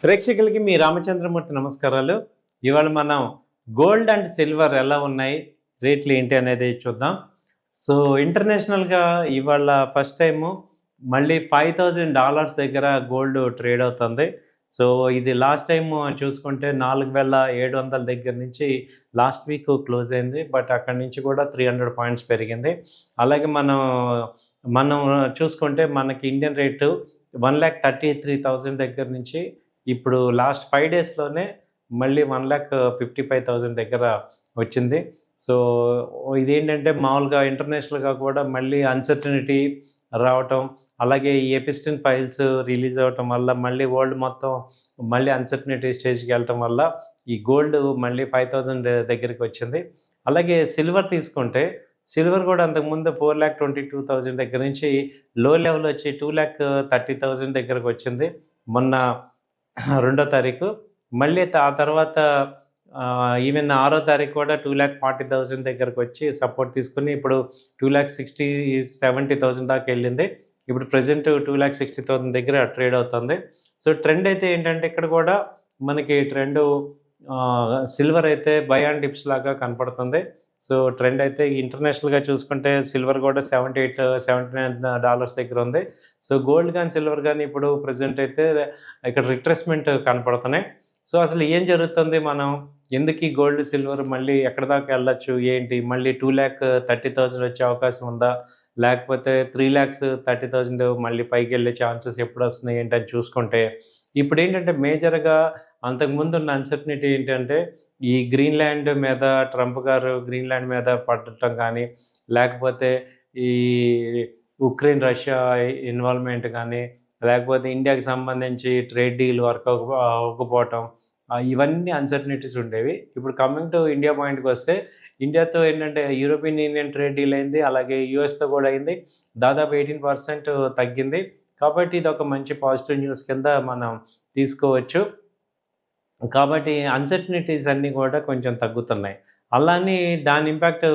ప్రేక్షకులకి మీ రామచంద్రమూర్తి నమస్కారాలు. ఇవాళ మనం గోల్డ్ అండ్ సిల్వర్ ఎలా ఉన్నాయి, రేట్లు ఏంటి అనేది చూద్దాం. సో ఇంటర్నేషనల్గా ఇవాళ ఫస్ట్ టైము మళ్ళీ $5,000 దగ్గర గోల్డ్ ట్రేడ్ అవుతుంది. సో ఇది లాస్ట్ టైం చూసుకుంటే 4,700 దగ్గర నుంచి లాస్ట్ వీక్ క్లోజ్ అయింది. బట్ అక్కడి నుంచి కూడా 300 పాయింట్స్ పెరిగింది. అలాగే మనం చూసుకుంటే మనకి ఇండియన్ రేటు 1,33,000 దగ్గర నుంచి ఇప్పుడు లాస్ట్ 5 డేస్లోనే మళ్ళీ 1,55,000 దగ్గర వచ్చింది. సో ఇదేంటంటే మామూలుగా ఇంటర్నేషనల్గా కూడా మళ్ళీ అన్సర్టనిటీ రావటం, అలాగే ఈ ఎపిస్టన్ ఫైల్స్ రిలీజ్ అవ్వటం వల్ల మళ్ళీ వరల్డ్ మొత్తం మళ్ళీ అన్సర్టనిటీ స్టేజ్కి వెళ్ళటం వల్ల ఈ గోల్డ్ మళ్ళీ 5,000 దగ్గరికి వచ్చింది. అలాగే సిల్వర్ తీసుకుంటే సిల్వర్ కూడా అంతకుముందు 4,22,000 దగ్గర నుంచి లో లెవెల్ వచ్చి 2,30,000 దగ్గరకు వచ్చింది మొన్న 2వ తారీఖు. మళ్ళీ ఆ తర్వాత ఈవెన్ 6వ తారీఖు కూడా 2,40,000 దగ్గరకు వచ్చి సపోర్ట్ తీసుకుని ఇప్పుడు 2,70,000 దాకా వెళ్ళింది. ఇప్పుడు ప్రజెంట్ 2,60,000 దగ్గర ట్రేడ్ అవుతుంది. సో ట్రెండ్ అయితే ఏంటంటే ఇక్కడ కూడా మనకి ట్రెండ్ సిల్వర్ అయితే బై అండ్ డిప్స్ లాగా కనపడుతుంది. సో ట్రెండ్ అయితే ఇంటర్నేషనల్గా చూసుకుంటే సిల్వర్ కూడా $78-79 దగ్గర ఉంది. సో గోల్డ్ కానీ సిల్వర్ కానీ ఇప్పుడు ప్రజెంట్ అయితే ఇక్కడ రిట్రేస్మెంట్ కనపడుతున్నాయి. సో అసలు ఏం జరుగుతుంది, మనం ఎందుకు ఈ గోల్డ్ సిల్వర్ మళ్ళీ ఎక్కడ దాకా వెళ్ళచ్చు, ఏంటి మళ్ళీ 2,30,000 వచ్చే అవకాశం ఉందా, లేకపోతే 3,30,000 మళ్ళీ పైకి వెళ్ళే ఛాన్సెస్ ఎప్పుడు వస్తున్నాయి ఏంటని చూసుకుంటే ఇప్పుడు ఏంటంటే మేజర్గా అంతకుముందు ఉన్న అన్సర్టనిటీ ఏంటంటే ఈ గ్రీన్లాండ్ మీద ట్రంప్ గారు గ్రీన్లాండ్ మీద పడటం కానీ, లేకపోతే ఈ ఉక్రెయిన్ రష్యా ఇన్వాల్వ్మెంట్ కానీ, లేకపోతే ఇండియాకి సంబంధించి ట్రేడ్ డీల్ వర్క్ అవ్వకపోవటం, ఇవన్నీ అన్సర్టనిటీస్ ఉండేవి. ఇప్పుడు కమింగ్ టు ఇండియా పాయింట్కి వస్తే ఇండియాతో ఏంటంటే యూరోపియన్ యూనియన్ ట్రేడ్ డీల్ అయింది, అలాగే యూఎస్తో కూడా అయింది. దాదాపు 18% తగ్గింది. కాబట్టి ఇది ఒక మంచి పాజిటివ్ న్యూస్ కింద మనం తీసుకోవచ్చు. కాబట్టి అన్సర్టనిటీస్ అన్నీ కూడా కొంచెం తగ్గుతున్నాయి. అలానే దాని ఇంపాక్ట్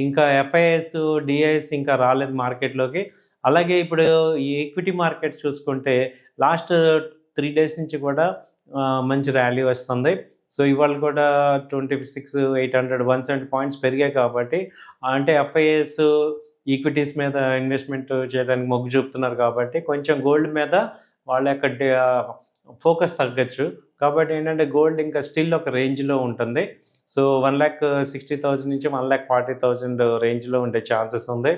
ఇంకా ఎఫ్ఐఎస్, డిఐఎస్ ఇంకా రాలేదు మార్కెట్లోకి. అలాగే ఇప్పుడు ఈ ఈక్విటీ మార్కెట్ చూసుకుంటే లాస్ట్ 3 డేస్ నుంచి కూడా మంచి ర్యాలీ వస్తుంది. సో ఇవాళ కూడా 26,800 170 పాయింట్స్ పెరిగాయి. కాబట్టి అంటే ఎఫ్ఐఎస్ ఈక్విటీస్ మీద ఇన్వెస్ట్మెంట్ చేయడానికి మొగ్గు చూపుతున్నారు. కాబట్టి కొంచెం గోల్డ్ మీద వాళ్ళ యొక్క ఫోకస్ తగ్గచ్చు. కాబట్టి ఏంటంటే గోల్డ్ ఇంకా స్టిల్ ఒక రేంజ్లో ఉంటుంది. సో 1,60,000 నుంచి 1,40,000 రేంజ్లో ఉండే ఛాన్సెస్ ఉంది.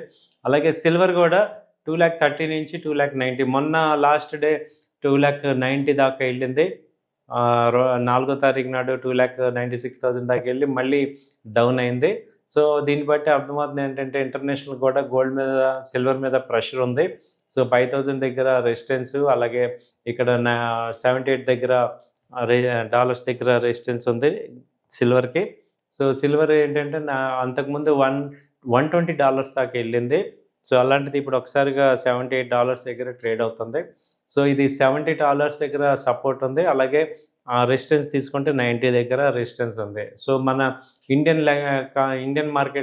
అలాగే సిల్వర్ కూడా 2,30,000 నుంచి 2,90,000 మొన్న లాస్ట్ డే 2,90,000 దాకా వెళ్ళింది. 4వ తారీఖు నాడు 2,96,000 దాకా వెళ్ళి మళ్ళీ డౌన్ అయింది. సో దీన్ని బట్టి అర్థమవుతుంది ఏంటంటే ఇంటర్నేషనల్ కూడా గోల్డ్ మీద సిల్వర్ మీద ప్రెషర్ ఉంది. సో 5,000 దగ్గర రెసిస్టెన్స్, అలాగే ఇక్కడ 78 దగ్గర డాలర్స్ దగ్గర రెసిస్టెన్స్ ఉంది సిల్వర్కి. సో సిల్వర్ ఏంటంటే అంతకుముందు $120 దాకా వెళ్ళింది. సో అలాంటిది ఇప్పుడు ఒకసారిగా $78 దగ్గర ట్రేడ్ అవుతుంది. సో ఇది $70 దగ్గర సపోర్ట్ ఉంది. అలాగే రెసిస్టెన్స్ తీసుకుంటే 90 దగ్గర రెసిస్టెన్స్ ఉంది. సో మన ఇండియన్ మార్కెట్